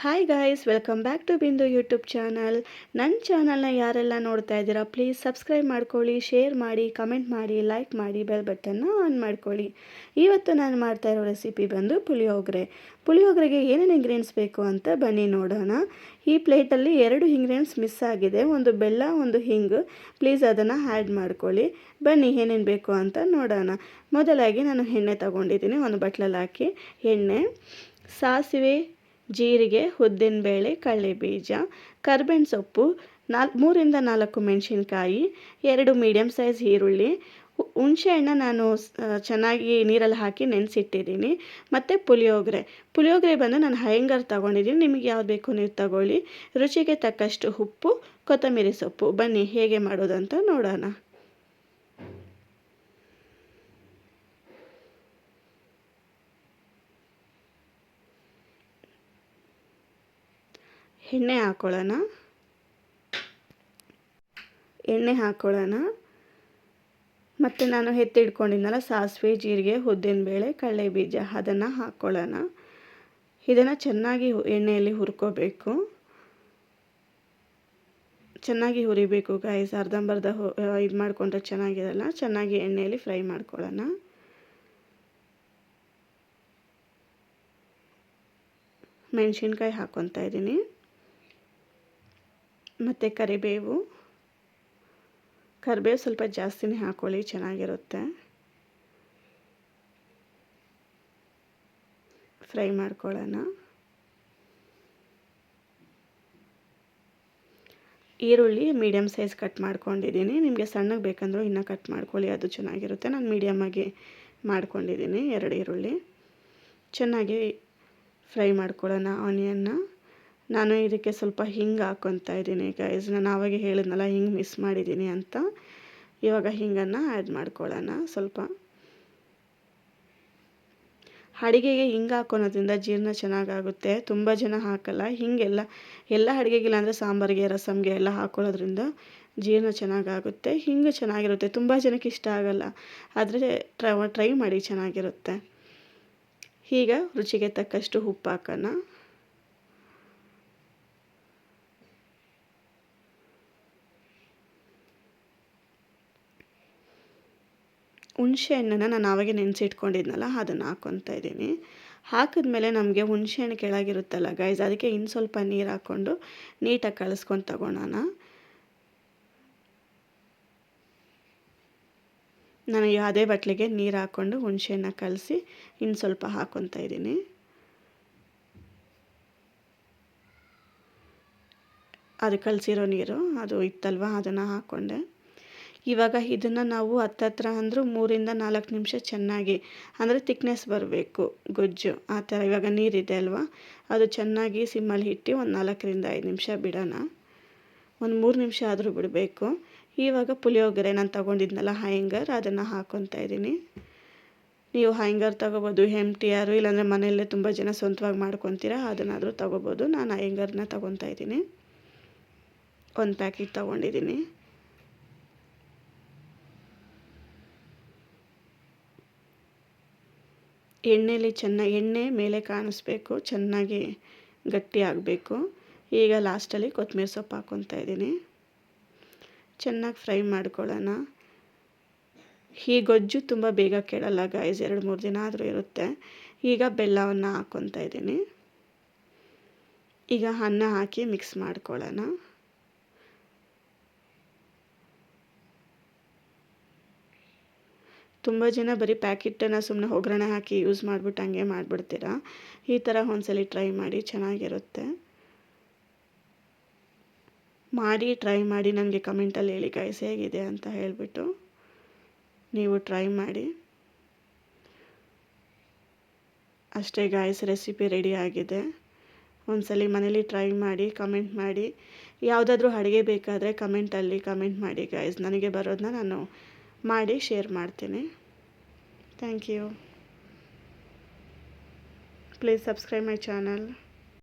Hi guys, welcome back to Bindu YouTube channel. ನನ್ನ ಚಾನಲ್ನ ಯಾರೆಲ್ಲ ನೋಡ್ತಾ ಇದ್ದೀರಾ ಪ್ಲೀಸ್ ಸಬ್ಸ್ಕ್ರೈಬ್ ಮಾಡ್ಕೊಳ್ಳಿ, ಶೇರ್ ಮಾಡಿ, ಕಮೆಂಟ್ ಮಾಡಿ, ಲೈಕ್ ಮಾಡಿ, ಬೆಲ್ ಬಟನ್ನ ಆನ್ ಮಾಡ್ಕೊಳ್ಳಿ. ಇವತ್ತು ನಾನು ಮಾಡ್ತಾ ಇರೋ ರೆಸಿಪಿ ಬಂದು ಪುಳಿಯೋಗರೆ. ಪುಳಿಯೋಗರೆಗೆ ಏನೇನು ಇಂಗ್ರೀಡಿಯೆಂಟ್ಸ್ ಬೇಕು ಅಂತ ಬನ್ನಿ ನೋಡೋಣ. ಈ ಪ್ಲೇಟಲ್ಲಿ 2 ಇಂಗ್ರೀಡಿಯೆಂಟ್ಸ್ ಮಿಸ್ ಆಗಿದೆ, ಒಂದು ಬೆಲ್ಲ, ಒಂದು ಹಿಂಗು. ಪ್ಲೀಸ್ ಅದನ್ನು ಆ್ಯಡ್ ಮಾಡ್ಕೊಳ್ಳಿ. ಬನ್ನಿ ಏನೇನು ಬೇಕು ಅಂತ ನೋಡೋಣ. ಮೊದಲಾಗಿ ನಾನು ಎಣ್ಣೆ ತಗೊಂಡಿದ್ದೀನಿ, ಒಂದು ಬಟ್ಲಲ್ಲಿ ಹಾಕಿ ಎಣ್ಣೆ, ಸಾಸಿವೆ, ಜೀರಿಗೆ, ಉದ್ದಿನಬೇಳೆ, ಕಡಲೆಬೀಜ, ಕರ್ಬೇವಿನ ಸೊಪ್ಪು, 3ರಿಂದ 4 ಮೆಣಸಿನ್ಕಾಯಿ, 2 ಮೀಡಿಯಮ್ ಸೈಜ್ ಈರುಳ್ಳಿ, ಹುಣಸೆಹಣ್ಣು ನಾನು ಚೆನ್ನಾಗಿ ನೀರಲ್ಲಿ ಹಾಕಿ ನೆನೆಸಿಟ್ಟಿದ್ದೀನಿ, ಮತ್ತು ಪುಳಿಯೋಗರೆ ಬಂದು ನಾನು ಹೈಂಗರ್ ತೊಗೊಂಡಿದ್ದೀನಿ. ನಿಮಗೆ ಯಾವ್ದು ಬೇಕು ನೀವು ತಗೊಳ್ಳಿ. ರುಚಿಗೆ ತಕ್ಕಷ್ಟು ಉಪ್ಪು, ಕೊತ್ತಂಬರಿ ಸೊಪ್ಪು. ಬನ್ನಿ ಹೇಗೆ ಮಾಡೋದಂತ ನೋಡೋಣ. ಎಣ್ಣೆ ಹಾಕ್ಕೊಳ್ಳೋಣ. ಮತ್ತು ನಾನು ಎತ್ತಿಡ್ಕೊಂಡಿದ್ನಲ್ಲ ಸಾಸಿವೆ, ಜೀರಿಗೆ, ಉದ್ದಿನಬೇಳೆ, ಕಡಲೆಬೀಜ, ಅದನ್ನು ಹಾಕ್ಕೊಳ್ಳೋಣ. ಇದನ್ನು ಚೆನ್ನಾಗಿ ಎಣ್ಣೆಯಲ್ಲಿ ಹುರ್ಕೋಬೇಕು, ಚೆನ್ನಾಗಿ ಹುರಿಬೇಕು ಗಾಯ್ಸ್. ಅರ್ಧಂಬರ್ಧ ಇದು ಮಾಡಿಕೊಂಡ್ರೆ ಚೆನ್ನಾಗಿರಲ್ಲ. ಚೆನ್ನಾಗಿ ಎಣ್ಣೆಯಲ್ಲಿ ಫ್ರೈ ಮಾಡ್ಕೊಳ್ಳೋಣ. ಮೆಣಸಿನ್ಕಾಯಿ ಹಾಕ್ಕೊತಾ ಇದ್ದೀನಿ, ಮತ್ತು ಕರಿಬೇವು ಸ್ವಲ್ಪ ಜಾಸ್ತಿನೇ ಹಾಕ್ಕೊಳ್ಳಿ, ಚೆನ್ನಾಗಿರುತ್ತೆ. ಫ್ರೈ ಮಾಡ್ಕೊಳ್ಳೋಣ. ಈರುಳ್ಳಿ ಮೀಡಿಯಮ್ ಸೈಜ್ ಕಟ್ ಮಾಡ್ಕೊಂಡಿದ್ದೀನಿ. ನಿಮಗೆ ಸಣ್ಣಗೆ ಬೇಕಂದ್ರೂ ಇನ್ನೂ ಕಟ್ ಮಾಡ್ಕೊಳ್ಳಿ, ಅದು ಚೆನ್ನಾಗಿರುತ್ತೆ. ನಾನು ಮೀಡಿಯಮ್ಮಾಗಿ ಮಾಡ್ಕೊಂಡಿದ್ದೀನಿ. 2 ಈರುಳ್ಳಿ ಚೆನ್ನಾಗಿ ಫ್ರೈ ಮಾಡ್ಕೊಳ್ಳೋಣ. ಆನಿಯನ್ನ ನಾನು ಇದಕ್ಕೆ ಸ್ವಲ್ಪ ಹಿಂಗೆ ಹಾಕ್ಕೊತಾ ಇದ್ದೀನಿ ಗೈಸ್. ನಾನು ಆವಾಗೆ ಹೇಳಿದ್ನಲ್ಲ ಹಿಂಗೆ ಮಿಸ್ ಮಾಡಿದ್ದೀನಿ ಅಂತ. ಇವಾಗ ಹಿಂಗನ್ನು ಆ್ಯಡ್ ಮಾಡ್ಕೊಳ್ಳೋಣ. ಸ್ವಲ್ಪ ಅಡುಗೆಗೆ ಹಿಂಗೆ ಹಾಕೋದ್ರಿಂದ ಜೀರ್ಣ ಚೆನ್ನಾಗಾಗುತ್ತೆ. ತುಂಬ ಜನ ಹಾಕಲ್ಲ ಹಿಂಗೆಲ್ಲ. ಎಲ್ಲ ಅಡುಗೆಗಿಲ್ಲ ಅಂದರೆ ಸಾಂಬಾರಿಗೆ, ರಸಮ್ಗೆ ಎಲ್ಲ ಹಾಕೊಳ್ಳೋದ್ರಿಂದ ಜೀರ್ಣ ಚೆನ್ನಾಗಾಗುತ್ತೆ. ಹಿಂಗೆ ಚೆನ್ನಾಗಿರುತ್ತೆ. ತುಂಬ ಜನಕ್ಕೆ ಇಷ್ಟ ಆಗಲ್ಲ, ಆದರೆ ಟ್ರೈ ಮಾಡಿ, ಚೆನ್ನಾಗಿರುತ್ತೆ. ಈಗ ರುಚಿಗೆ ತಕ್ಕಷ್ಟು ಉಪ್ಪು ಹಾಕೋಣ. ಹುಣಸೆ ಹಣ್ಣನ್ನು ನಾನು ಆವಾಗೆ ನೆನೆಸಿಟ್ಕೊಂಡಿದ್ನಲ್ಲ ಅದನ್ನು ಹಾಕ್ಕೊತಾ ಇದ್ದೀನಿ. ಹಾಕಿದ್ಮೇಲೆ ನಮಗೆ ಹುಣಸೆ ಹಣ್ಣು ಕೆಳಗಿರುತ್ತಲ್ಲ ಗೈಸ್, ಅದಕ್ಕೆ ಇನ್ನು ಸ್ವಲ್ಪ ನೀರು ಹಾಕ್ಕೊಂಡು ನೀಟಾಗಿ ಕಲಿಸ್ಕೊಂಡು ತಗೊಳ್ಳೋಣ. ನಾನು ಯಾವುದೇ ಬಟ್ಲಿಗೆ ನೀರು ಹಾಕ್ಕೊಂಡು ಹುಣಸೆಹಣ್ಣ ಕಲಸಿ ಇನ್ನು ಸ್ವಲ್ಪ ಹಾಕ್ಕೊತಾ ಇದ್ದೀನಿ. ಅದು ಕಲಸಿರೋ ನೀರು ಅದು ಇತ್ತಲ್ವ, ಅದನ್ನು ಹಾಕ್ಕೊಂಡೆ. ಇವಾಗ ಇದನ್ನು ನಾವು ಹತ್ತತ್ರ ಅಂದರೂ 3ರಿಂದ 4 ನಿಮಿಷ ಚೆನ್ನಾಗಿ, ಅಂದರೆ ತಿಕ್ನೆಸ್ ಬರಬೇಕು ಗೊಜ್ಜು ಆ ಥರ. ಇವಾಗ ನೀರಿದೆ ಅಲ್ವಾ, ಅದು ಚೆನ್ನಾಗಿ ಸಿಮ್ಮಲ್ಲಿ ಇಟ್ಟು ಒಂದು 4ರಿಂದ 5 ನಿಮಿಷ ಬಿಡೋಣ. ಒಂದು 3 ನಿಮಿಷ ಆದರೂ ಬಿಡಬೇಕು. ಇವಾಗ ಪುಳಿಯೋಗರೆ ನಾನು ತೊಗೊಂಡಿದ್ನಲ್ಲ ಹೈಂಗರ್, ಅದನ್ನು ಹಾಕ್ಕೊತಾ ಇದ್ದೀನಿ. ನೀವು ಹೈಂಗರ್ ತೊಗೋಬೋದು, MTR, ಇಲ್ಲಾಂದರೆ ಮನೆಯಲ್ಲೇ ತುಂಬ ಜನ ಸ್ವಂತವಾಗಿ ಮಾಡ್ಕೊತೀರಾ, ಅದನ್ನಾದರೂ ತೊಗೋಬೋದು. ನಾನು ಹೈಂಗರ್ನ ತೊಗೊತಾ ಇದ್ದೀನಿ. 1 ಪ್ಯಾಕೆಟ್ ತೊಗೊಂಡಿದ್ದೀನಿ. ಎಣ್ಣೆ ಮೇಲೆ ಕಾಣಿಸ್ಬೇಕು, ಚೆನ್ನಾಗಿ ಗಟ್ಟಿ ಆಗಬೇಕು. ಈಗ ಲಾಸ್ಟಲ್ಲಿ ಕೊತ್ತಂಬರಿ ಸೊಪ್ಪು ಹಾಕ್ಕೊತಾ ಇದ್ದೀನಿ. ಚೆನ್ನಾಗಿ ಫ್ರೈ ಮಾಡ್ಕೊಳ್ಳೋಣ. ಈ ಗೊಜ್ಜು ತುಂಬ ಬೇಗ ಕೆಡಲ್ಲ ಗಾಯ್ಸ್, 2-3 ದಿನ ಆದರೂ ಇರುತ್ತೆ. ಈಗ ಬೆಲ್ಲವನ್ನು ಹಾಕ್ಕೊತಾ ಇದ್ದೀನಿ. ಈಗ ಅನ್ನ ಹಾಕಿ ಮಿಕ್ಸ್ ಮಾಡ್ಕೊಳ್ಳೋಣ. ತುಂಬ ಜನ ಬರೀ ಪ್ಯಾಕೆಟನ್ನು ಸುಮ್ಮನೆ ಒಗ್ಗರಣೆ ಹಾಕಿ ಯೂಸ್ ಮಾಡಿಬಿಟ್ಟು ಹಂಗೆ ಮಾಡಿಬಿಡ್ತೀರಾ. ಈ ಥರ ಒಂದ್ಸಲಿ ಟ್ರೈ ಮಾಡಿ, ಚೆನ್ನಾಗಿರುತ್ತೆ. ಟ್ರೈ ಮಾಡಿ ನನಗೆ ಕಮೆಂಟಲ್ಲಿ ಹೇಳಿ ಗೈಸ್ ಹೇಗಿದೆ ಅಂತ ಹೇಳಿಬಿಟ್ಟು. ನೀವು ಟ್ರೈ ಮಾಡಿ. ಅಷ್ಟೇ ಗಾಯ್ಸ್, ರೆಸಿಪಿ ರೆಡಿ ಆಗಿದೆ. ಒಂದ್ಸಲಿ ಮನೇಲಿ ಟ್ರೈ ಮಾಡಿ, ಕಮೆಂಟ್ ಮಾಡಿ. ಯಾವುದಾದ್ರೂ ಅಡುಗೆ ಬೇಕಾದರೆ ಕಮೆಂಟಲ್ಲಿ ಕಮೆಂಟ್ ಮಾಡಿ ಗಾಯ್ಸ್. ನನಗೆ ಬರೋದನ್ನ ನಾನು ಮಾಡಿ ಶೇರ್ ಮಾಡ್ತೀನಿ. Thank you. Please subscribe my channel.